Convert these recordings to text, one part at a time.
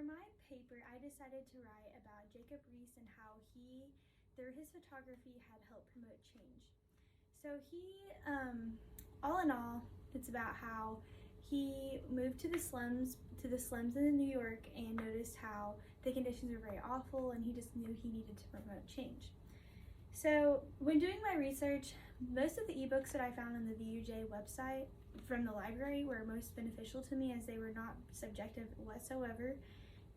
For my paper, I decided to write about Jacob Riis and how he, through his photography, had helped promote change. So all in all, it's about how he moved to the slums in New York and noticed how the conditions were very awful, and he just knew he needed to promote change. So when doing my research, most of the ebooks that I found on the VUJ website from the library were most beneficial to me, as they were not subjective whatsoever,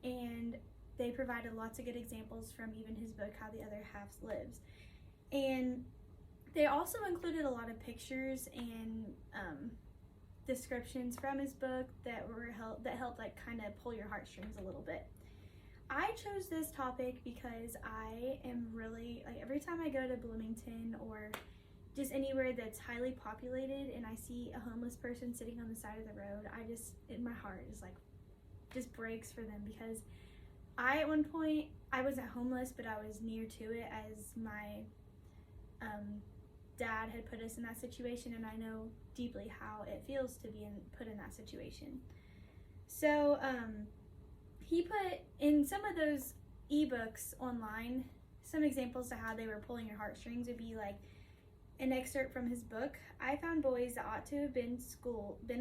and they provided lots of good examples from even his book, How the Other Half Lives. And they also included a lot of pictures and descriptions from his book that helped like kind of pull your heartstrings a little bit. I chose this topic because I am really, like, every time I go to Bloomington or just anywhere that's highly populated and I see a homeless person sitting on the side of the road, my heart is like, just breaks for them, because at one point, I wasn't homeless, but I was near to it, as my dad had put us in that situation, and I know deeply how it feels to be put in that situation. So he put in some of those ebooks online some examples of how they were pulling your heartstrings. Would be like an excerpt from his book. I found boys that ought to have been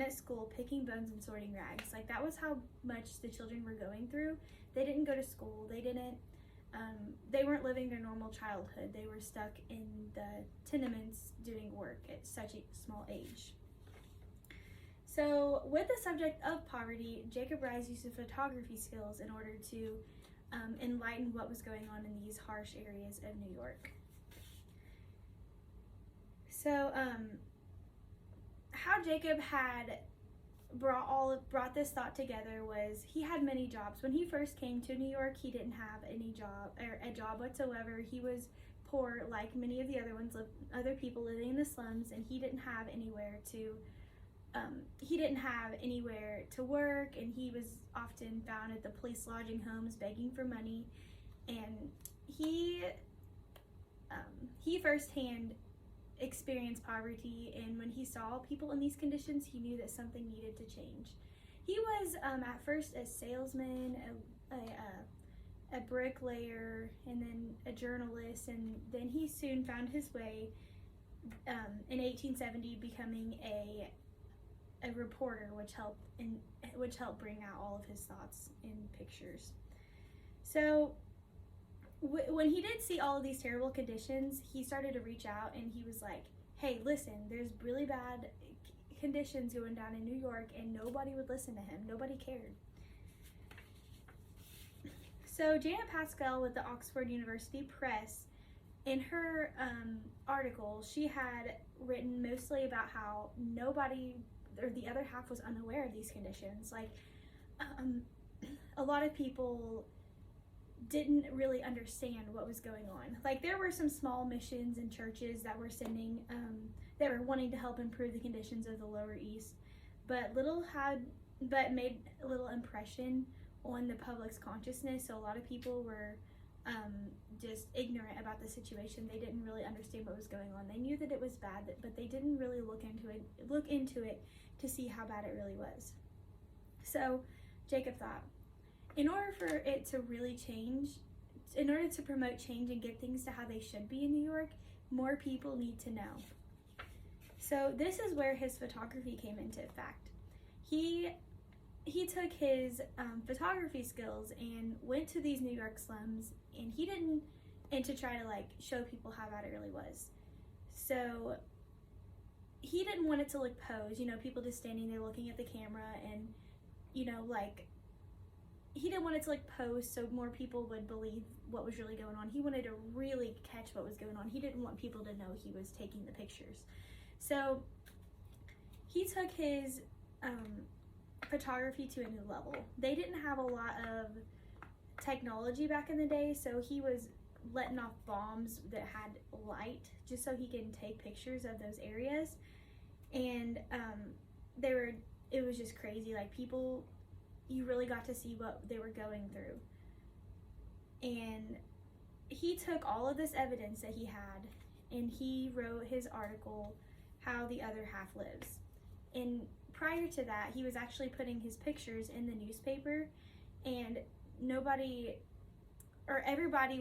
at school picking bones and sorting rags. Like, that was how much the children were going through. They didn't go to school. They weren't living their normal childhood. They were stuck in the tenements doing work at such a small age. So with the subject of poverty, Jacob Riis used his photography skills in order to enlighten what was going on in these harsh areas of New York. So how Jacob had brought this thought together was he had many jobs. When he first came to New York, he didn't have a job whatsoever. He was poor, like many of the other people living in the slums, and he didn't have anywhere to work, and he was often found at the police lodging homes begging for money. And he firsthand experienced poverty, and when he saw people in these conditions, he knew that something needed to change. He was at first a salesman, a bricklayer, and then a journalist, and then he soon found his way in 1870 becoming a reporter, which helped bring out all of his thoughts in pictures. So when he did see all of these terrible conditions, he started to reach out, and he was like, hey, listen, there's really bad conditions going down in New York, and nobody would listen to him. Nobody cared. So Janet Pascal with the Oxford University Press, in her article, she had written mostly about how nobody, or the other half, was unaware of these conditions. Like, a lot of people didn't really understand what was going on. Like, there were some small missions and churches that were that were wanting to help improve the conditions of the Lower East, but made little impression on the public's consciousness. So a lot of people were just ignorant about the situation. They didn't really understand what was going on. They knew that it was bad, but they didn't really look into it to see how bad it really was. So Jacob thought, in order for it to really change, in order to promote change and get things to how they should be in New York, more people need to know. So this is where his photography came into effect. He took his photography skills and went to these New York slums, and to try to like show people how bad it really was. So he didn't want it to look posed, people just standing there looking at the camera, and he didn't want it to look posed so more people would believe what was really going on. He wanted to really catch what was going on. He didn't want people to know he was taking the pictures. So he took his photography to a new level. They didn't have a lot of technology back in the day, so he was letting off bombs that had light just so he can take pictures of those areas. And it was just crazy. Like, people, you really got to see what they were going through. And he took all of this evidence that he had, and he wrote his article, How the Other Half Lives. And prior to that, he was actually putting his pictures in the newspaper, and everybody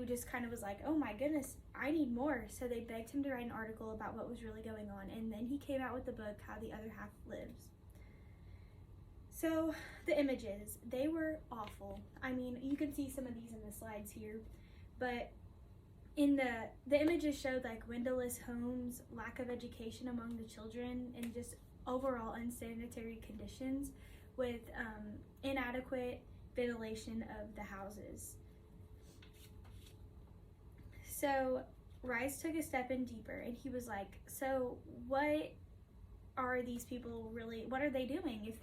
just kind of was like, oh my goodness, I need more. So they begged him to write an article about what was really going on, and then he came out with the book, How the Other Half Lives. So the images, they were awful. I mean, you can see some of these in the slides here, but in the images showed like windowless homes, lack of education among the children, and just overall unsanitary conditions with inadequate ventilation of the houses. So Riis took a step in deeper, and he was like, so what are these people really, what are they doing?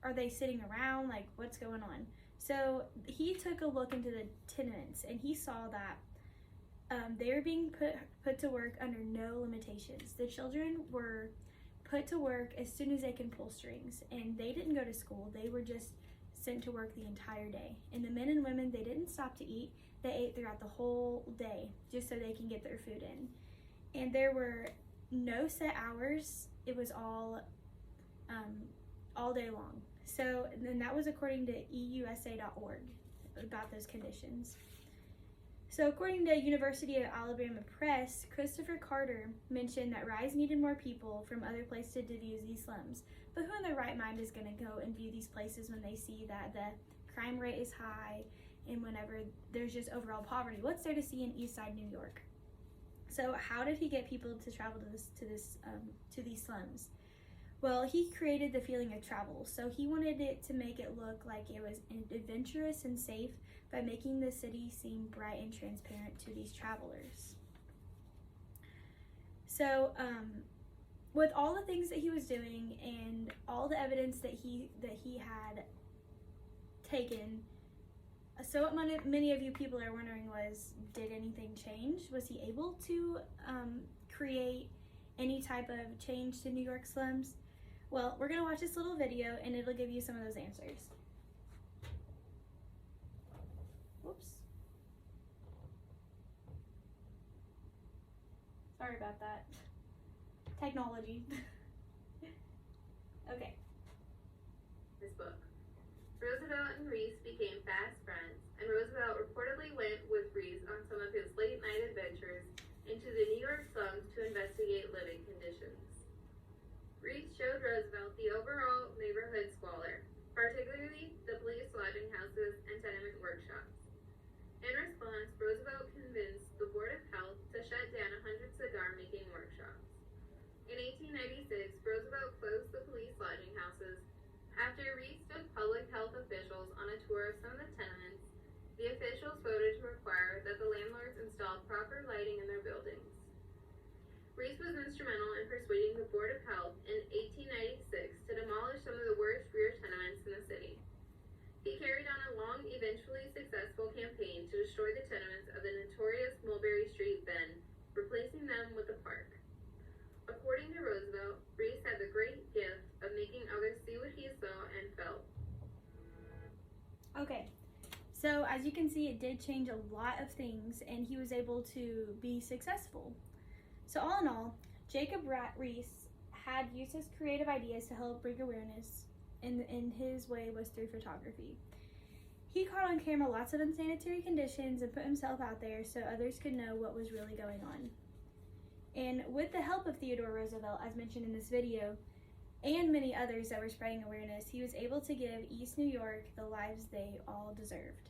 Are they sitting around? Like, what's going on? So he took a look into the tenements, and he saw that they were being put to work under no limitations. The children were put to work as soon as they can pull strings, and they didn't go to school. They were just sent to work the entire day. And the men and women, they didn't stop to eat. They ate throughout the whole day just so they can get their food in. And there were no set hours. It was all day long. So then that was according to EUSA.org about those conditions. So according to University of Alabama Press, Christopher Carter mentioned that Riis needed more people from other places to view these slums. But who in their right mind is going to go and view these places when they see that the crime rate is high and whenever there's just overall poverty? What's there to see in East Side New York? So how did he get people to travel to these slums? Well, he created the feeling of travel. So he wanted it to make it look like it was adventurous and safe by making the city seem bright and transparent to these travelers. So with all the things that he was doing and all the evidence that he had taken, so what many of you people are wondering was, did anything change? Was he able to create any type of change to New York slums? Well, we're gonna watch this little video and it'll give you some of those answers. Whoops. Sorry about that. Technology. Okay. This book. Roosevelt and Riis became fast friends, and Roosevelt reportedly went with Riis on some of his late-night adventures into the New York slums to investigate living conditions. Riis showed Roosevelt the overall neighborhood squalor, particularly the police lodging houses and tenement workshops. In response, Roosevelt convinced the Board of Health to shut down 100 cigar-making workshops. In 1896, Roosevelt closed the police lodging houses. After Riis took public health officials on a tour of some of the tenements, the officials voted to require that the landlords install proper lighting in their buildings. Riis was instrumental in persuading the Board of Health in 1896 to demolish some of the worst rear tenements in the city. He carried on a long, eventually successful campaign to destroy the tenements of the notorious Mulberry Street Bend, replacing them with a park. According to Roosevelt, Riis had the great gift of making others see what he saw and felt. Okay, so as you can see, it did change a lot of things and he was able to be successful. So all in all, Jacob Riis had used his creative ideas to help bring awareness, and his way was through photography. He caught on camera lots of unsanitary conditions and put himself out there so others could know what was really going on. And with the help of Theodore Roosevelt, as mentioned in this video, and many others that were spreading awareness, he was able to give East New York the lives they all deserved.